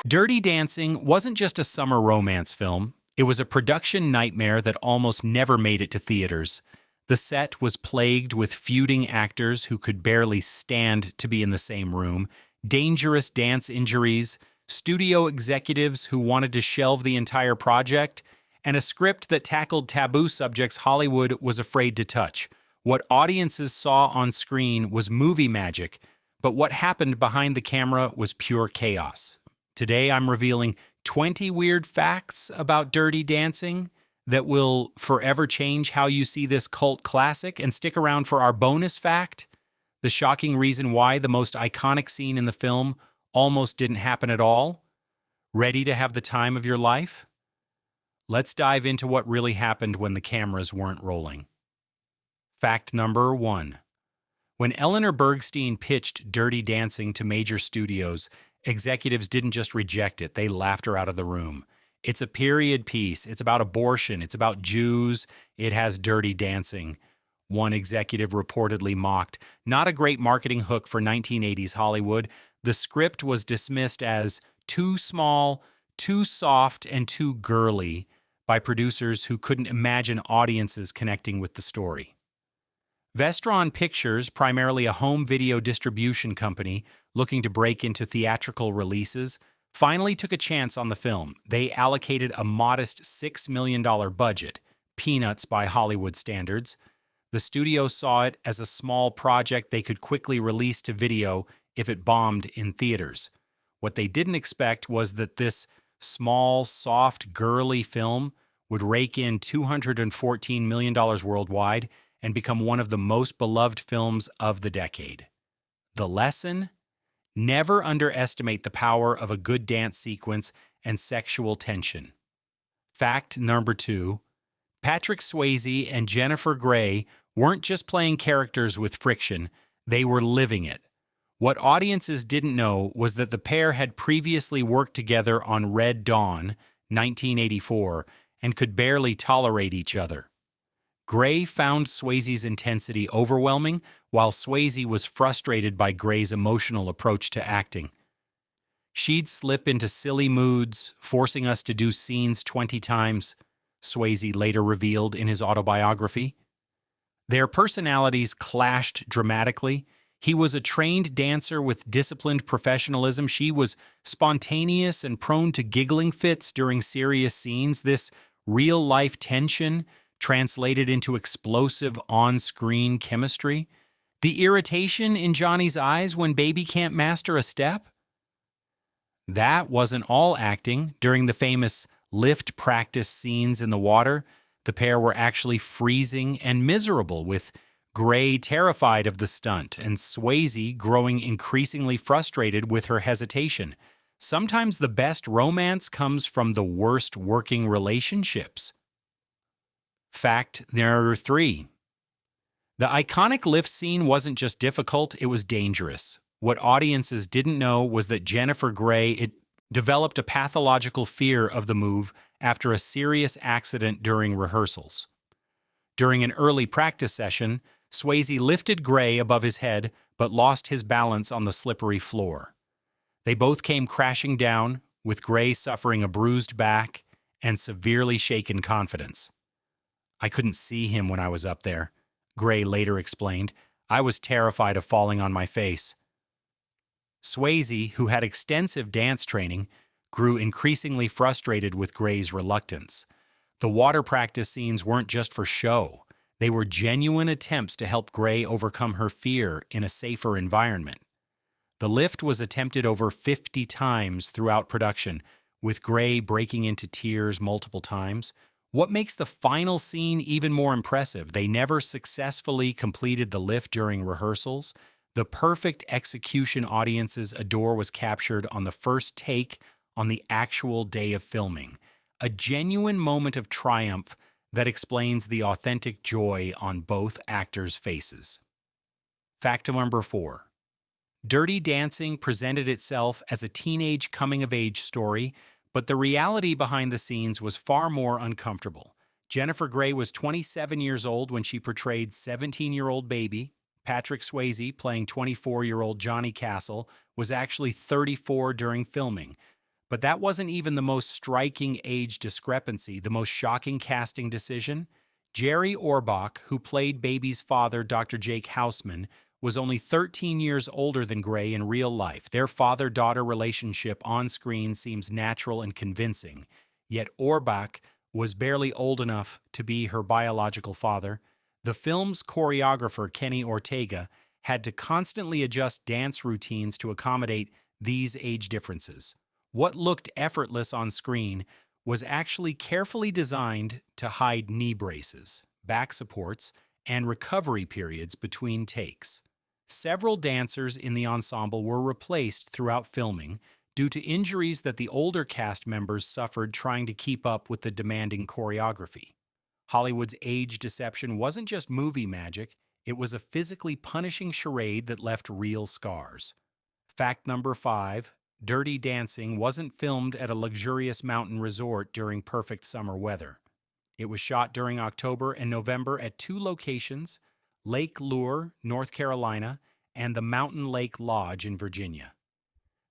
Dirty Dancing wasn't just a summer romance film, it was a production nightmare that almost never made it to theaters. The set was plagued with feuding actors who could barely stand to be in the same room, dangerous dance injuries, studio executives who wanted to shelve the entire project, and a script that tackled taboo subjects Hollywood was afraid to touch. What audiences saw on screen was movie magic, but what happened behind the camera was pure chaos. Today, I'm revealing 20 weird facts about Dirty Dancing that will forever change how you see this cult classic. And stick around for our bonus fact, the shocking reason why the most iconic scene in the film almost didn't happen at all. Ready to have the time of your life? Let's dive into what really happened when the cameras weren't rolling. Fact number 1. When Eleanor Bergstein pitched Dirty Dancing to major studios, executives didn't just reject it, they laughed her out of the room. It's a period piece, it's about abortion, it's about Jews, it has dirty dancing. One executive reportedly mocked. Not a great marketing hook for 1980s Hollywood. The script was dismissed as too small, too soft, and too girly by producers who couldn't imagine audiences connecting with the story. Vestron Pictures, primarily a home video distribution company looking to break into theatrical releases, finally took a chance on the film. They allocated a modest $6 million budget, peanuts by Hollywood standards. The studio saw it as a small project they could quickly release to video if it bombed in theaters. What they didn't expect was that this small, soft, girly film would rake in $214 million worldwide and become one of the most beloved films of the decade. The lesson? Never underestimate the power of a good dance sequence and sexual tension. Fact number 2. Patrick Swayze and Jennifer Grey weren't just playing characters with friction, they were living it. What audiences didn't know was that the pair had previously worked together on Red Dawn, 1984, and could barely tolerate each other. Grey found Swayze's intensity overwhelming, while Swayze was frustrated by Grey's emotional approach to acting. She'd slip into silly moods, forcing us to do scenes 20 times, Swayze later revealed in his autobiography. Their personalities clashed dramatically. He was a trained dancer with disciplined professionalism. She was spontaneous and prone to giggling fits during serious scenes. This real-life tension translated into explosive on-screen chemistry. The irritation in Johnny's eyes when Baby can't master a step? That wasn't all acting. During the famous lift practice scenes in the water, the pair were actually freezing and miserable, with Grey terrified of the stunt and Swayze growing increasingly frustrated with her hesitation. Sometimes the best romance comes from the worst working relationships. Fact number 3. The iconic lift scene wasn't just difficult, it was dangerous. What audiences didn't know was that Jennifer Grey developed a pathological fear of the move after a serious accident during rehearsals. During an early practice session, Swayze lifted Grey above his head but lost his balance on the slippery floor. They both came crashing down, with Grey suffering a bruised back and severely shaken confidence. I couldn't see him when I was up there, Grey later explained. I was terrified of falling on my face. Swayze, who had extensive dance training, grew increasingly frustrated with Grey's reluctance. The water practice scenes weren't just for show. They were genuine attempts to help Grey overcome her fear in a safer environment. The lift was attempted over 50 times throughout production, with Grey breaking into tears multiple times. What makes the final scene even more impressive? They never successfully completed the lift during rehearsals. The perfect execution audiences adore was captured on the first take on the actual day of filming. A genuine moment of triumph that explains the authentic joy on both actors' faces. Fact number 4. Dirty Dancing presented itself as a teenage coming-of-age story, but the reality behind the scenes was far more uncomfortable. Jennifer Grey was 27 years old when she portrayed 17-year-old Baby. Patrick Swayze, playing 24-year-old Johnny Castle, was actually 34 during filming. But that wasn't even the most striking age discrepancy, the most shocking casting decision. Jerry Orbach, who played Baby's father, Dr. Jake Houseman, was only 13 years older than Gray in real life. Their father-daughter relationship on screen seems natural and convincing, yet Orbach was barely old enough to be her biological father. The film's choreographer, Kenny Ortega, had to constantly adjust dance routines to accommodate these age differences. What looked effortless on screen was actually carefully designed to hide knee braces, back supports, and recovery periods between takes. Several dancers in the ensemble were replaced throughout filming due to injuries that the older cast members suffered trying to keep up with the demanding choreography. Hollywood's age deception wasn't just movie magic, it was a physically punishing charade that left real scars. Fact number 5, Dirty Dancing wasn't filmed at a luxurious mountain resort during perfect summer weather. It was shot during October and November at two locations, Lake Lure, North Carolina, and the Mountain Lake Lodge in Virginia.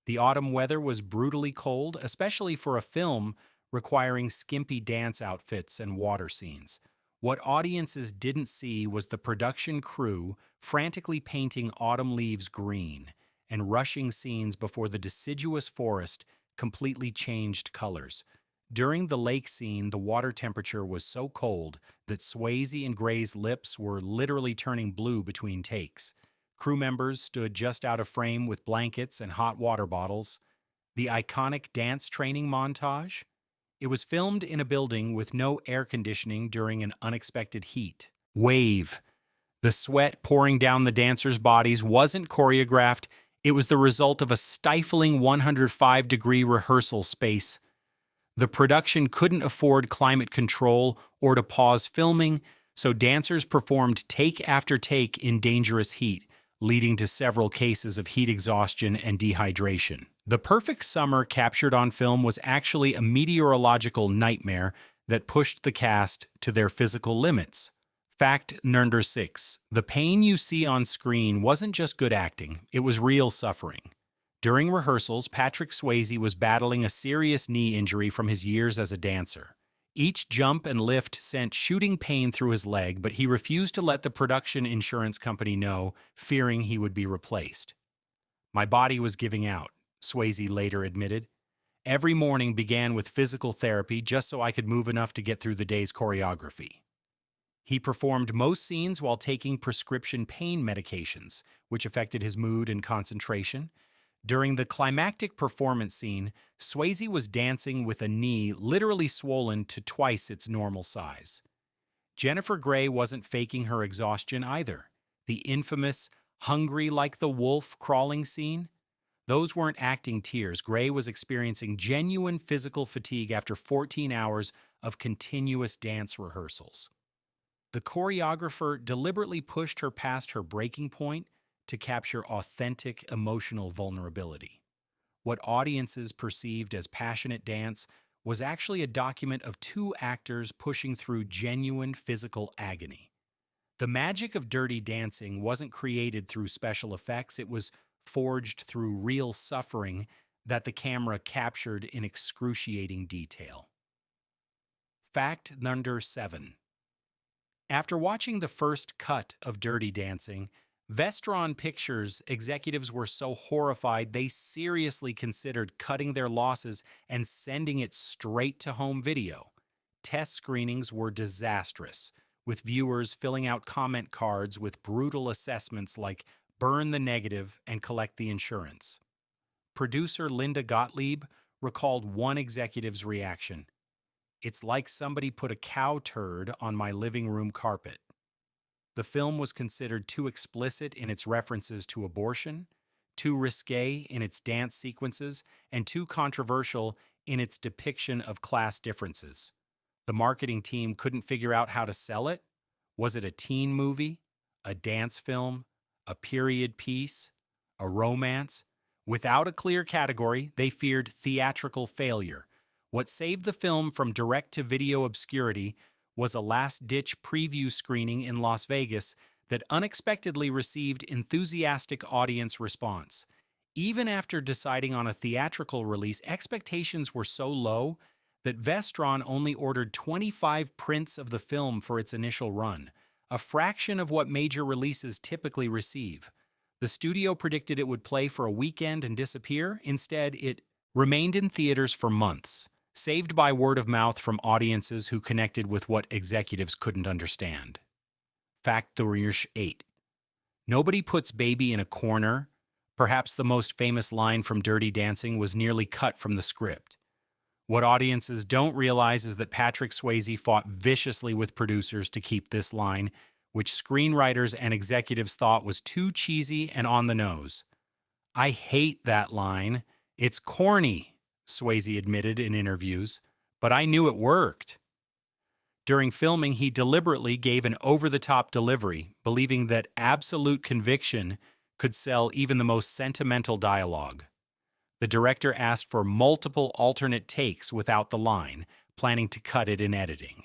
The autumn weather was brutally cold, especially for a film requiring skimpy dance outfits and water scenes. What audiences didn't see was the production crew frantically painting autumn leaves green and rushing scenes before the deciduous forest completely changed colors. During the lake scene, the water temperature was so cold that Swayze and Gray's lips were literally turning blue between takes. Crew members stood just out of frame with blankets and hot water bottles. The iconic dance training montage? It was filmed in a building with no air conditioning during an unexpected heat wave. The sweat pouring down the dancers' bodies wasn't choreographed, it was the result of a stifling 105-degree rehearsal space. The production couldn't afford climate control or to pause filming, so dancers performed take after take in dangerous heat, leading to several cases of heat exhaustion and dehydration. The perfect summer captured on film was actually a meteorological nightmare that pushed the cast to their physical limits. Fact number 6. The pain you see on screen wasn't just good acting, it was real suffering. During rehearsals, Patrick Swayze was battling a serious knee injury from his years as a dancer. Each jump and lift sent shooting pain through his leg, but he refused to let the production insurance company know, fearing he would be replaced. "My body was giving out," Swayze later admitted. "Every morning began with physical therapy just so I could move enough to get through the day's choreography." He performed most scenes while taking prescription pain medications, which affected his mood and concentration. During the climactic performance scene, Swayze was dancing with a knee literally swollen to twice its normal size. Jennifer Grey wasn't faking her exhaustion either. The infamous "hungry like the wolf" crawling scene? Those weren't acting tears. Grey was experiencing genuine physical fatigue after 14 hours of continuous dance rehearsals. The choreographer deliberately pushed her past her breaking point to capture authentic emotional vulnerability. What audiences perceived as passionate dance was actually a document of two actors pushing through genuine physical agony. The magic of Dirty Dancing wasn't created through special effects, it was forged through real suffering that the camera captured in excruciating detail. Fact number 7. After watching the first cut of Dirty Dancing, Vestron Pictures executives were so horrified they seriously considered cutting their losses and sending it straight to home video. Test screenings were disastrous, with viewers filling out comment cards with brutal assessments like "burn the negative and collect the insurance." Producer Linda Gottlieb recalled one executive's reaction: "It's like somebody put a cow turd on my living room carpet." The film was considered too explicit in its references to abortion, too risque in its dance sequences, and too controversial in its depiction of class differences. The marketing team couldn't figure out how to sell it. Was it a teen movie, a dance film, a period piece, a romance? Without a clear category, they feared theatrical failure. What saved the film from direct-to-video obscurity was a last-ditch preview screening in Las Vegas that unexpectedly received enthusiastic audience response. Even after deciding on a theatrical release, expectations were so low that Vestron only ordered 25 prints of the film for its initial run, a fraction of what major releases typically receive. The studio predicted it would play for a weekend and disappear. Instead, it remained in theaters for months, saved by word of mouth from audiences who connected with what executives couldn't understand. Fact number 8. Nobody puts baby in a corner. Perhaps the most famous line from Dirty Dancing was nearly cut from the script. What audiences don't realize is that Patrick Swayze fought viciously with producers to keep this line, which screenwriters and executives thought was too cheesy and on the nose. "I hate that line. It's corny," Swayze admitted in interviews, "but I knew it worked." During filming, he deliberately gave an over-the-top delivery, believing that absolute conviction could sell even the most sentimental dialogue. The director asked for multiple alternate takes without the line, planning to cut it in editing.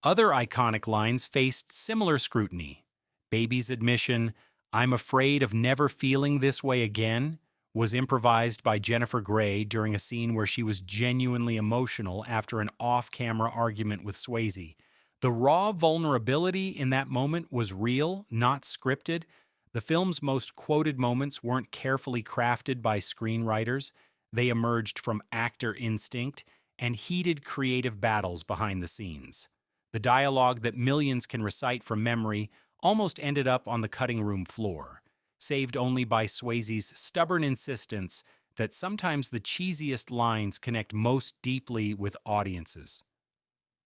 Other iconic lines faced similar scrutiny. Baby's admission, "I'm afraid of never feeling this way again," was improvised by Jennifer Grey during a scene where she was genuinely emotional after an off-camera argument with Swayze. The raw vulnerability in that moment was real, not scripted. The film's most quoted moments weren't carefully crafted by screenwriters. They emerged from actor instinct and heated creative battles behind the scenes. The dialogue that millions can recite from memory almost ended up on the cutting room floor, saved only by Swayze's stubborn insistence that sometimes the cheesiest lines connect most deeply with audiences.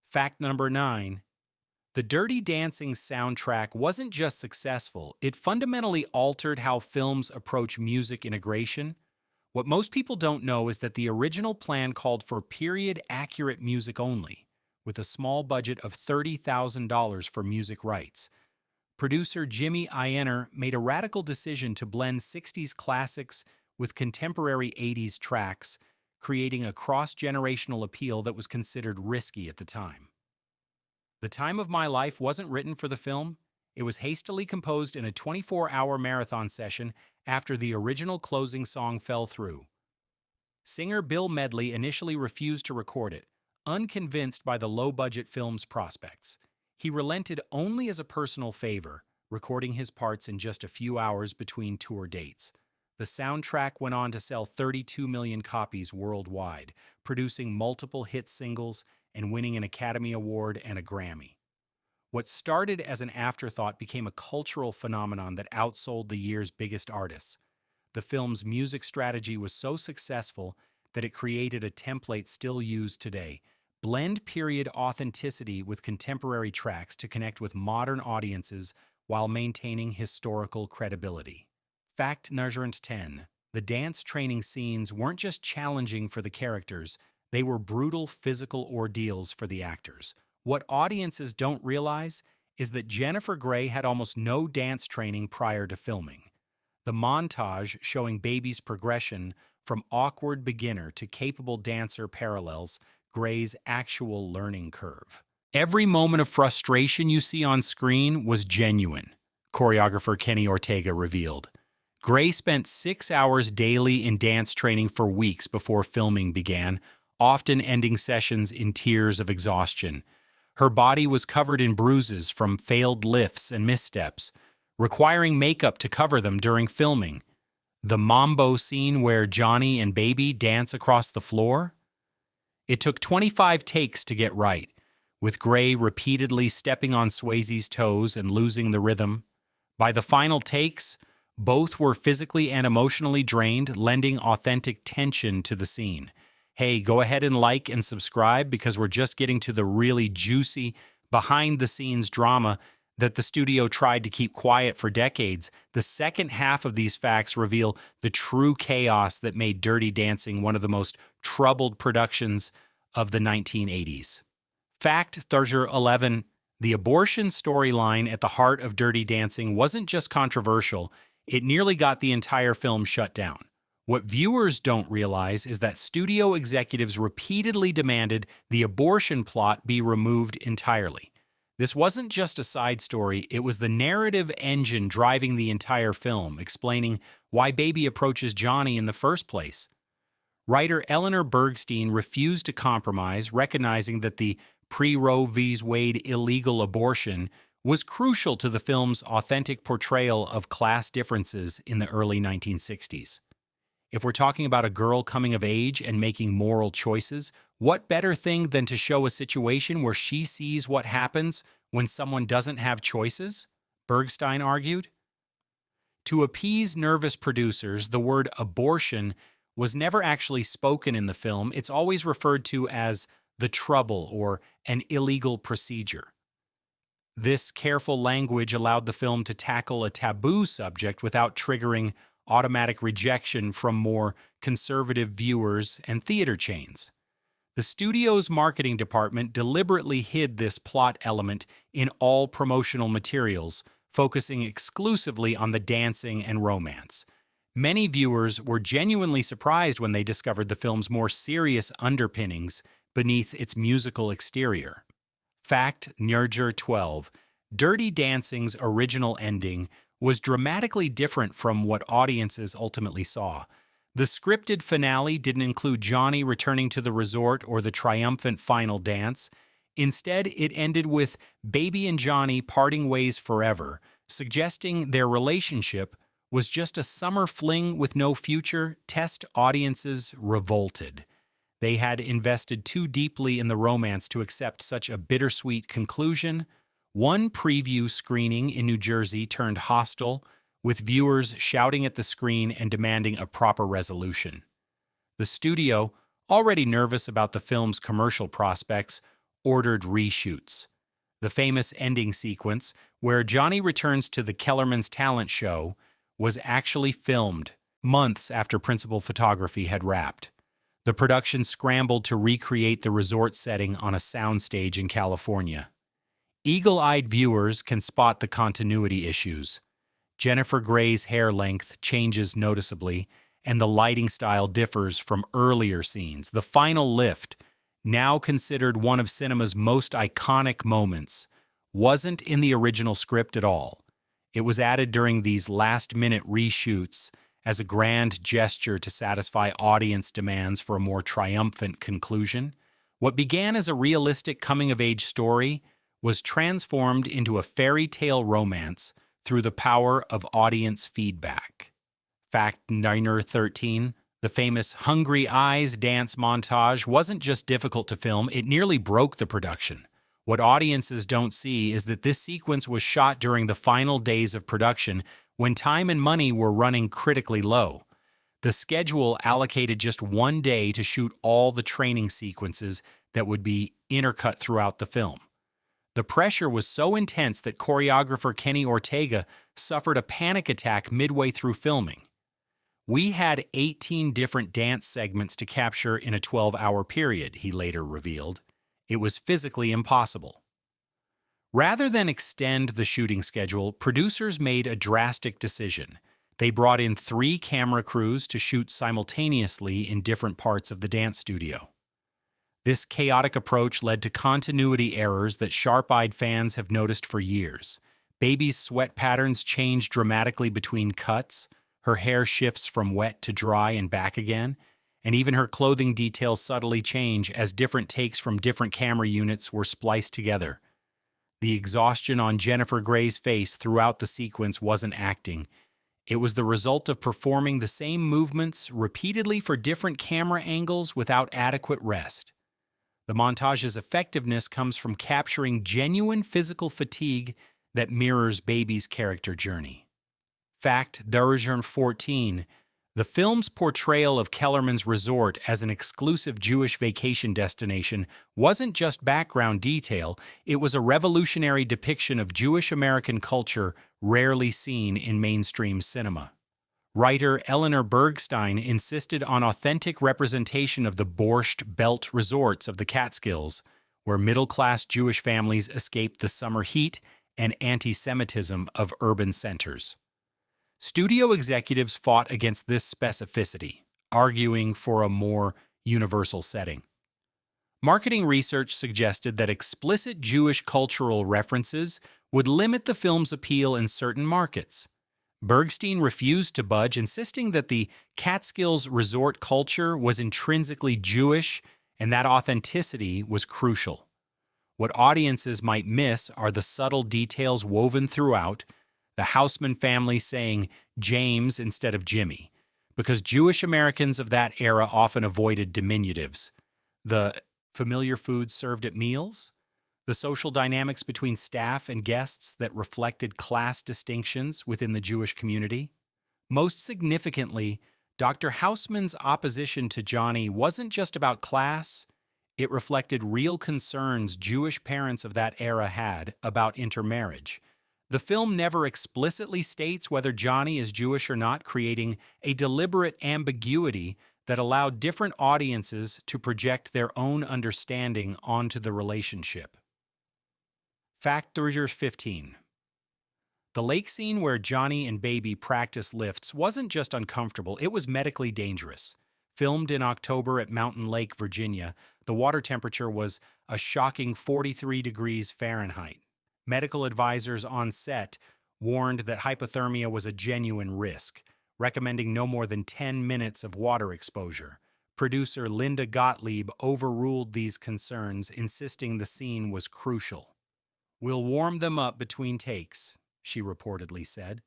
Fact number 9. The Dirty Dancing soundtrack wasn't just successful, it fundamentally altered how films approach music integration. What most people don't know is that the original plan called for period-accurate music only, with a small budget of $30,000 for music rights. Producer Jimmy Ienner made a radical decision to blend 60s classics with contemporary 80s tracks, creating a cross-generational appeal that was considered risky at the time. The Time of My Life wasn't written for the film. It was hastily composed in a 24-hour marathon session after the original closing song fell through. Singer Bill Medley initially refused to record it, unconvinced by the low-budget film's prospects. He relented only as a personal favor, recording his parts in just a few hours between tour dates. The soundtrack went on to sell 32 million copies worldwide, producing multiple hit singles and winning an Academy Award and a Grammy. What started as an afterthought became a cultural phenomenon that outsold the year's biggest artists. The film's music strategy was so successful that it created a template still used today: blend period authenticity with contemporary tracks to connect with modern audiences while maintaining historical credibility. Fact number 10. The dance training scenes weren't just challenging for the characters, they were brutal physical ordeals for the actors. What audiences don't realize is that Jennifer Grey had almost no dance training prior to filming. The montage showing Baby's progression from awkward beginner to capable dancer parallels Grey's actual learning curve. Every moment of frustration you see on screen was genuine, choreographer Kenny Ortega revealed. Grey spent 6 hours daily in dance training for weeks before filming began, often ending sessions in tears of exhaustion. Her body was covered in bruises from failed lifts and missteps, requiring makeup to cover them during filming. The mambo scene where Johnny and Baby dance across the floor? It took 25 takes to get right, with Grey repeatedly stepping on Swayze's toes and losing the rhythm. By the final takes, both were physically and emotionally drained, lending authentic tension to the scene. Hey, go ahead and like and subscribe because we're just getting to the really juicy, behind-the-scenes drama that the studio tried to keep quiet for decades. The second half of these facts reveal the true chaos that made Dirty Dancing one of the most troubled productions of the 1980s. Fact number 11. The abortion storyline at the heart of Dirty Dancing wasn't just controversial, it nearly got the entire film shut down. What viewers don't realize is that studio executives repeatedly demanded the abortion plot be removed entirely. This wasn't just a side story, it was the narrative engine driving the entire film, explaining why Baby approaches Johnny in the first place. Writer Eleanor Bergstein refused to compromise, recognizing that the pre-Roe v. Wade illegal abortion was crucial to the film's authentic portrayal of class differences in the early 1960s. If we're talking about a girl coming of age and making moral choices, what better thing than to show a situation where she sees what happens when someone doesn't have choices? Bergstein argued. To appease nervous producers, the word abortion was never actually spoken in the film. It's always referred to as the trouble or an illegal procedure. This careful language allowed the film to tackle a taboo subject without triggering automatic rejection from more conservative viewers and theater chains. The studio's marketing department deliberately hid this plot element in all promotional materials, focusing exclusively on the dancing and romance. Many viewers were genuinely surprised when they discovered the film's more serious underpinnings beneath its musical exterior. Fact Nurger 12. Dirty Dancing's original ending was dramatically different from what audiences ultimately saw. The scripted finale didn't include Johnny returning to the resort or the triumphant final dance. Instead, it ended with Baby and Johnny parting ways forever, suggesting their relationship was just a summer fling with no future. Test audiences revolted. They had invested too deeply in the romance to accept such a bittersweet conclusion. One preview screening in New Jersey turned hostile, with viewers shouting at the screen and demanding a proper resolution. The studio, already nervous about the film's commercial prospects, ordered reshoots. The famous ending sequence, where Johnny returns to the Kellerman's talent show, was actually filmed months after principal photography had wrapped. The production scrambled to recreate the resort setting on a soundstage in California. Eagle-eyed viewers can spot the continuity issues. Jennifer Grey's hair length changes noticeably, and the lighting style differs from earlier scenes. The final lift, now considered one of cinema's most iconic moments, wasn't in the original script at all. It was added during these last-minute reshoots as a grand gesture to satisfy audience demands for a more triumphant conclusion. What began as a realistic coming-of-age story was transformed into a fairy tale romance through the power of audience feedback. Fact Niner 13. The famous Hungry Eyes dance montage wasn't just difficult to film, it nearly broke the production. What audiences don't see is that this sequence was shot during the final days of production when time and money were running critically low. The schedule allocated just one day to shoot all the training sequences that would be intercut throughout the film. The pressure was so intense that choreographer Kenny Ortega suffered a panic attack midway through filming. We had 18 different dance segments to capture in a 12-hour period, he later revealed. It was physically impossible. Rather than extend the shooting schedule, producers made a drastic decision. They brought in 3 camera crews to shoot simultaneously in different parts of the dance studio. This chaotic approach led to continuity errors that sharp-eyed fans have noticed for years. Baby's sweat patterns change dramatically between cuts, her hair shifts from wet to dry and back again, and even her clothing details subtly change as different takes from different camera units were spliced together. The exhaustion on Jennifer Grey's face throughout the sequence wasn't acting. It was the result of performing the same movements repeatedly for different camera angles without adequate rest. The montage's effectiveness comes from capturing genuine physical fatigue that mirrors Baby's character journey. Fact Nurger 14. The film's portrayal of Kellerman's resort as an exclusive Jewish vacation destination wasn't just background detail, it was a revolutionary depiction of Jewish American culture rarely seen in mainstream cinema. Writer Eleanor Bergstein insisted on authentic representation of the Borscht Belt resorts of the Catskills, where middle-class Jewish families escaped the summer heat and anti-Semitism of urban centers. Studio executives fought against this specificity, arguing for a more universal setting. Marketing research suggested that explicit Jewish cultural references would limit the film's appeal in certain markets. Bergstein refused to budge, insisting that the Catskills resort culture was intrinsically Jewish and that authenticity was crucial. What audiences might miss are the subtle details woven throughout, the Houseman family saying James instead of Jimmy, because Jewish Americans of that era often avoided diminutives. The familiar foods served at meals, the social dynamics between staff and guests that reflected class distinctions within the Jewish community. Most significantly, Dr. Houseman's opposition to Johnny wasn't just about class, it reflected real concerns Jewish parents of that era had about intermarriage. The film never explicitly states whether Johnny is Jewish or not, creating a deliberate ambiguity that allowed different audiences to project their own understanding onto the relationship. Factor 15. The lake scene where Johnny and Baby practice lifts wasn't just uncomfortable, it was medically dangerous. Filmed in October at Mountain Lake, Virginia, the water temperature was a shocking 43 degrees Fahrenheit. Medical advisors on set warned that hypothermia was a genuine risk, recommending no more than 10 minutes of water exposure. Producer Linda Gottlieb overruled these concerns, insisting the scene was crucial. "We'll warm them up between takes," she reportedly said.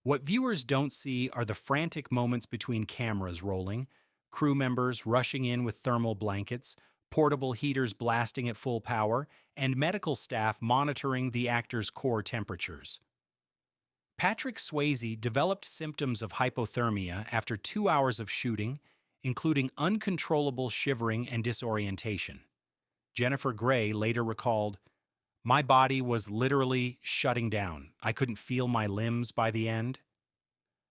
What viewers don't see are the frantic moments between cameras rolling, crew members rushing in with thermal blankets, portable heaters blasting at full power, and medical staff monitoring the actors' core temperatures. Patrick Swayze developed symptoms of hypothermia after 2 hours of shooting, including uncontrollable shivering and disorientation. Jennifer Grey later recalled, "My body was literally shutting down. I couldn't feel my limbs by the end."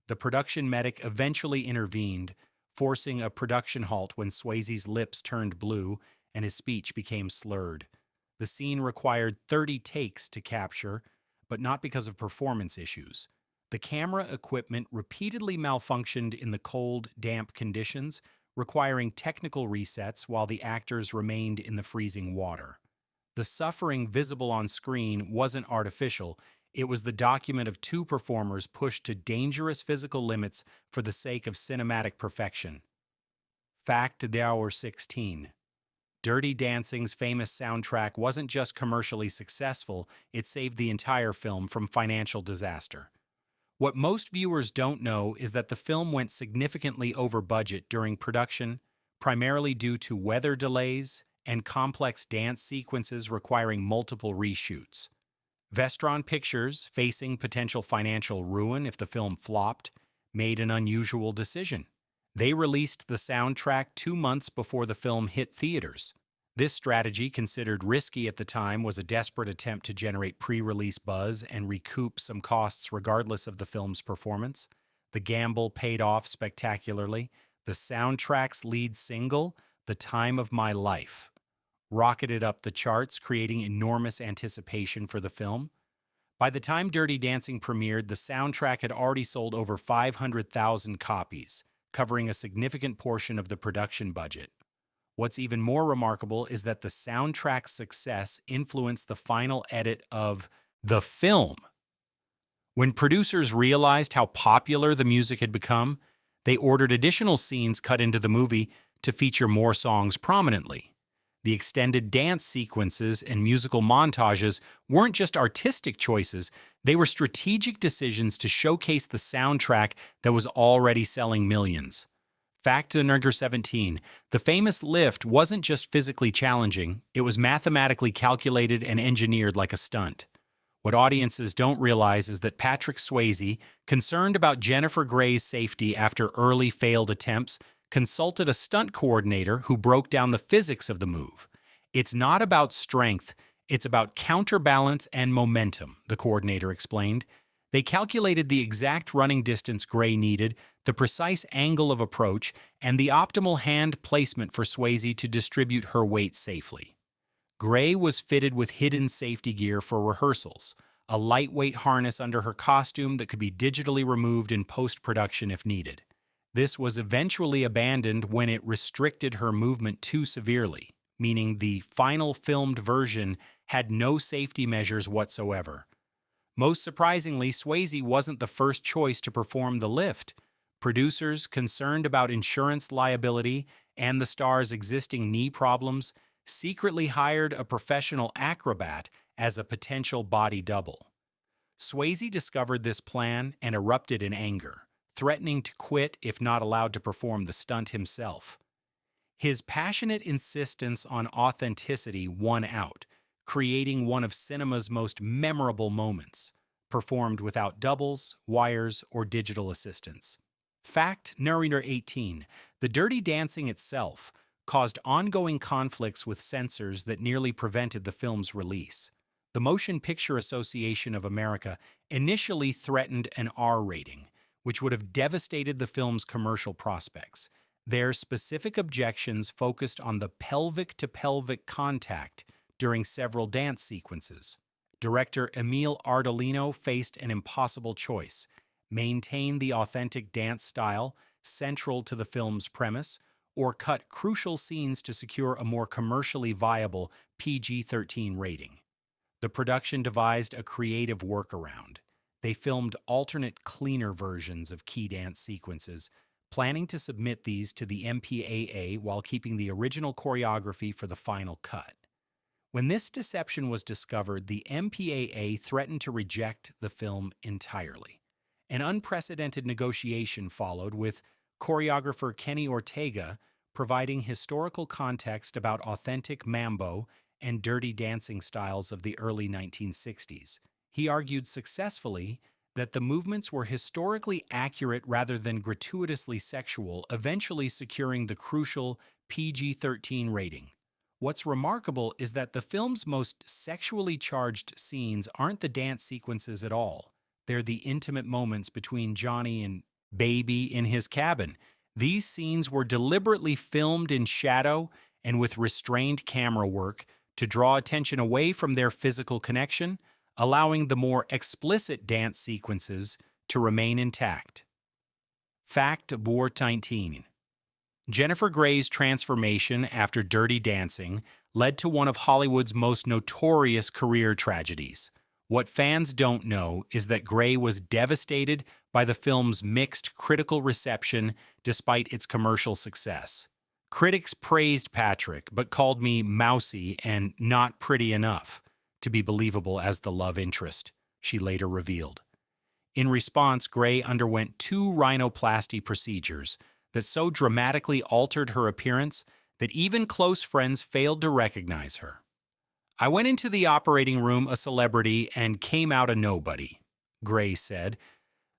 The production medic eventually intervened, forcing a production halt when Swayze's lips turned blue and his speech became slurred. The scene required 30 takes to capture, but not because of performance issues. The camera equipment repeatedly malfunctioned in the cold, damp conditions, requiring technical resets while the actors remained in the freezing water. The suffering visible on screen wasn't artificial. It was the document of two performers pushed to dangerous physical limits for the sake of cinematic perfection. Fact Hour 16. Dirty Dancing's famous soundtrack wasn't just commercially successful, it saved the entire film from financial disaster. What most viewers don't know is that the film went significantly over budget during production, primarily due to weather delays and complex dance sequences requiring multiple reshoots. Vestron Pictures, facing potential financial ruin if the film flopped, made an unusual decision. They released the soundtrack 2 months before the film hit theaters. This strategy, considered risky at the time, was a desperate attempt to generate pre-release buzz and recoup some costs regardless of the film's performance. The gamble paid off spectacularly. The soundtrack's lead single, "The Time of My Life," rocketed up the charts, creating enormous anticipation for the film. By the time Dirty Dancing premiered, the soundtrack had already sold over 500,000 copies, covering a significant portion of the production budget. What's even more remarkable is that the soundtrack's success influenced the final edit of the film. When producers realized how popular the music had become, they ordered additional scenes cut into the movie to feature more songs prominently. The extended dance sequences and musical montages weren't just artistic choices, they were strategic decisions to showcase the soundtrack that was already selling millions. Fact number 17. The famous lift wasn't just physically challenging, it was mathematically calculated and engineered like a stunt. What audiences don't realize is that Patrick Swayze, concerned about Jennifer Grey's safety after early failed attempts, consulted a stunt coordinator who broke down the physics of the move. "It's not about strength, it's about counterbalance and momentum," the coordinator explained. They calculated the exact running distance Grey needed, the precise angle of approach, and the optimal hand placement for Swayze to distribute her weight safely. Grey was fitted with hidden safety gear for rehearsals, a lightweight harness under her costume that could be digitally removed in post-production if needed. This was eventually abandoned when it restricted her movement too severely. meaning the final filmed version had no safety measures whatsoever. Most surprisingly, Swayze wasn't the first choice to perform the lift. Producers, concerned about insurance liability and the star's existing knee problems, secretly hired a professional acrobat as a potential body double. Swayze discovered this plan and erupted in anger, threatening to quit if not allowed to perform the stunt himself. His passionate insistence on authenticity won out, creating one of cinema's most memorable moments, performed without doubles, wires, or digital assistance. Fact number 18. The Dirty Dancing itself caused ongoing conflicts with censors that nearly prevented the film's release. The Motion Picture Association of America initially threatened an R rating, which would have devastated the film's commercial prospects. Their specific objections focused on the pelvic-to-pelvic contact during several dance sequences. Director Emile Ardolino faced an impossible choice: maintain the authentic dance style central to the film's premise, or cut crucial scenes to secure a more commercially viable PG-13 rating. The production devised a creative workaround. They filmed alternate, cleaner versions of key dance sequences, planning to submit these to the MPAA while keeping the original choreography for the final cut. When this deception was discovered, the MPAA threatened to reject the film entirely. An unprecedented negotiation followed, with choreographer Kenny Ortega providing historical context about authentic mambo and dirty dancing styles of the early 1960s. He argued successfully that the movements were historically accurate rather than gratuitously sexual, eventually securing the crucial PG-13 rating. What's remarkable is that the film's most sexually charged scenes aren't the dance sequences at all. They're the intimate moments between Johnny and Baby in his cabin. These scenes were deliberately filmed in shadow and with restrained camera work to draw attention away from their physical connection, allowing the more explicit dance sequences to remain intact. Fact number 19. Jennifer Grey's transformation after Dirty Dancing led to one of Hollywood's most notorious career tragedies. What fans don't know is that Grey was devastated by the film's mixed critical reception despite its commercial success. Critics praised Patrick, but called me mousy and not pretty enough to be believable as the love interest, she later revealed. In response, Grey underwent 2 rhinoplasty procedures that so dramatically altered her appearance that even close friends failed to recognize her. "I went into the operating room a celebrity and came out a nobody," Grey said.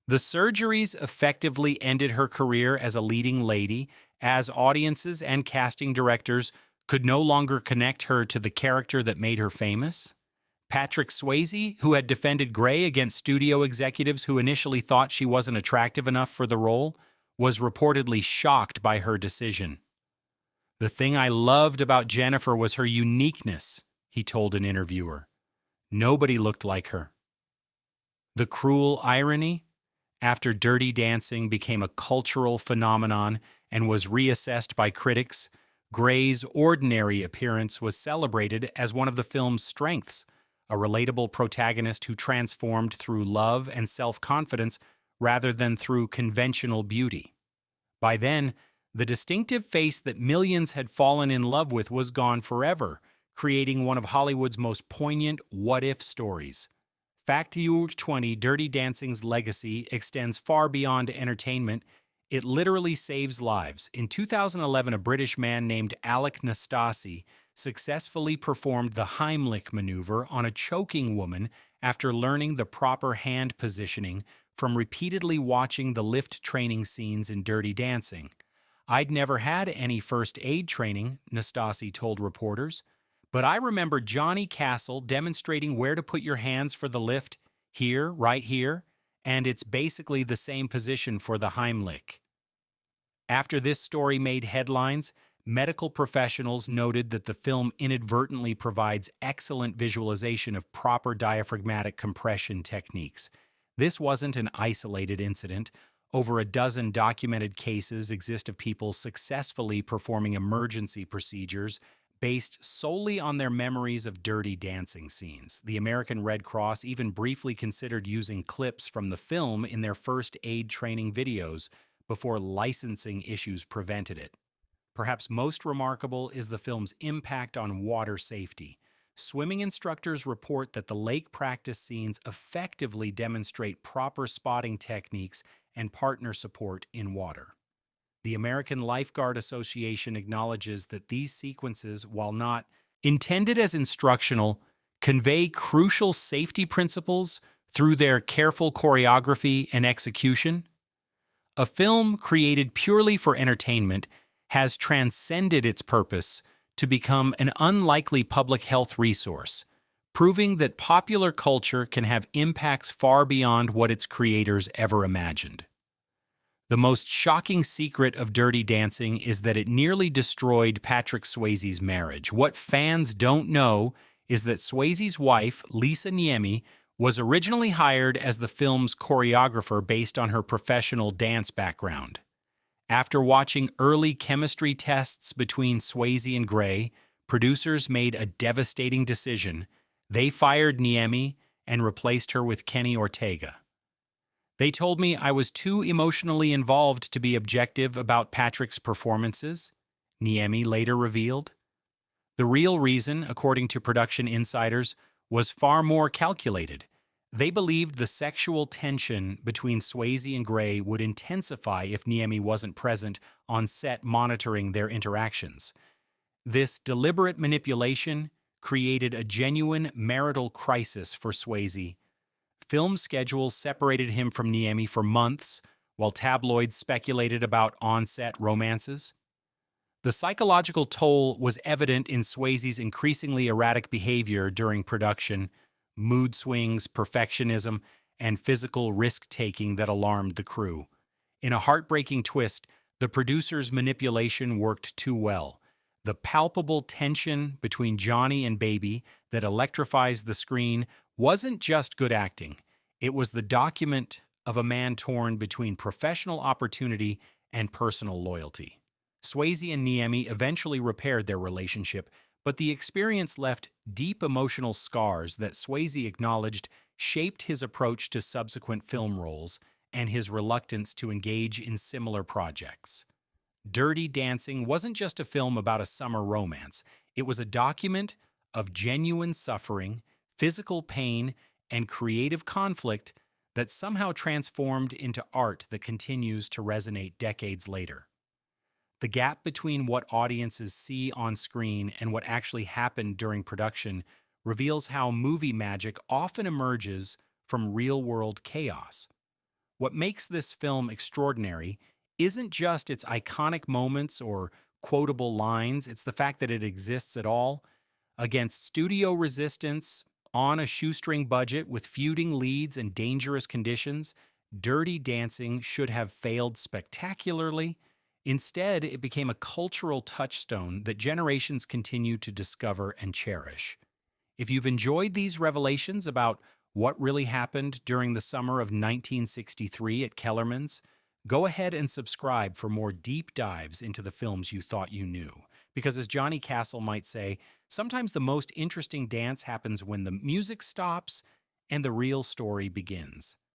The surgeries effectively ended her career as a leading lady, as audiences and casting directors could no longer connect her to the character that made her famous. Patrick Swayze, who had defended Grey against studio executives who initially thought she wasn't attractive enough for the role, was reportedly shocked by her decision. "The thing I loved about Jennifer was her uniqueness," he told an interviewer. "Nobody looked like her." The cruel irony? After Dirty Dancing became a cultural phenomenon and was reassessed by critics, Grey's ordinary appearance was celebrated as one of the film's strengths, a relatable protagonist who transformed through love and self-confidence rather than through conventional beauty. By then, the distinctive face that millions had fallen in love with was gone forever, creating one of Hollywood's most poignant what-if stories. Fact number 20, Dirty Dancing's legacy extends far beyond entertainment. It literally saves lives. In 2011, a British man named Alec Nastasi successfully performed the Heimlich maneuver on a choking woman after learning the proper hand positioning from repeatedly watching the lift training scenes in Dirty Dancing. "I'd never had any first aid training," Nastasi told reporters, "but I remember Johnny Castle demonstrating where to put your hands for the lift, here, right here, and it's basically the same position for the Heimlich." After this story made headlines, medical professionals noted that the film inadvertently provides excellent visualization of proper diaphragmatic compression techniques. This wasn't an isolated incident. Over a dozen documented cases exist of people successfully performing emergency procedures based solely on their memories of dirty dancing scenes. The American Red Cross even briefly considered using clips from the film in their first aid training videos before licensing issues prevented it. Perhaps most remarkable is the film's impact on water safety. Swimming instructors report that the lake practice scenes effectively demonstrate proper spotting techniques and partner support in water. The American Lifeguard Association acknowledges that these sequences, while not intended as instructional, convey crucial safety principles through their careful choreography and execution. A film created purely for entertainment has transcended its purpose to become an unlikely public health resource, proving that popular culture can have impacts far beyond what its creators ever imagined. The most shocking secret of Dirty Dancing is that it nearly destroyed Patrick Swayze's marriage. What fans don't know is that Swayze's wife, Lisa Niemi, was originally hired as the film's choreographer based on her professional dance background. After watching early chemistry tests between Swayze and Gray, producers made a devastating decision. They fired Niemi and replaced her with Kenny Ortega. They told me I was too emotionally involved to be objective about Patrick's performances, Niemi later revealed. The real reason, according to production insiders, was far more calculated. They believed the sexual tension between Swayze and Gray would intensify if Niemi wasn't present on set monitoring their interactions. This deliberate manipulation created a genuine marital crisis for Swayze. Film schedules separated him from Niemi for months, while tabloids speculated about on-set romances. The psychological toll was evident in Swayze's increasingly erratic behavior during production, mood swings, perfectionism, and physical risk-taking that alarmed the crew. In a heartbreaking twist, the producer's manipulation worked too well. The palpable tension between Johnny and Baby that electrifies the screen wasn't just good acting. It was the document of a man torn between professional opportunity and personal loyalty. Swayze and Niemi eventually repaired their relationship, but the experience left deep emotional scars that Swayze acknowledged shaped his approach to subsequent film roles and his reluctance to engage in similar projects. Dirty Dancing wasn't just a film about a summer romance. It was a document of genuine suffering, physical pain, and creative conflict that somehow transformed into art that continues to resonate decades later. The gap between what audiences see on screen and what actually happened during production reveals how movie magic often emerges from real-world chaos. What makes this film extraordinary isn't just its iconic moments or quotable lines, it's the fact that it exists at all. Against studio resistance, on a shoestring budget with feuding leads and dangerous conditions, Dirty Dancing should have failed spectacularly. Instead, it became a cultural touchstone that generations continue to discover and cherish. If you've enjoyed these revelations about what really happened during the summer of 1963 at Kellerman's, go ahead and subscribe for more deep dives into the films you thought you knew. Because as Johnny Castle might say, sometimes the most interesting dance happens when the music stops and the real story begins.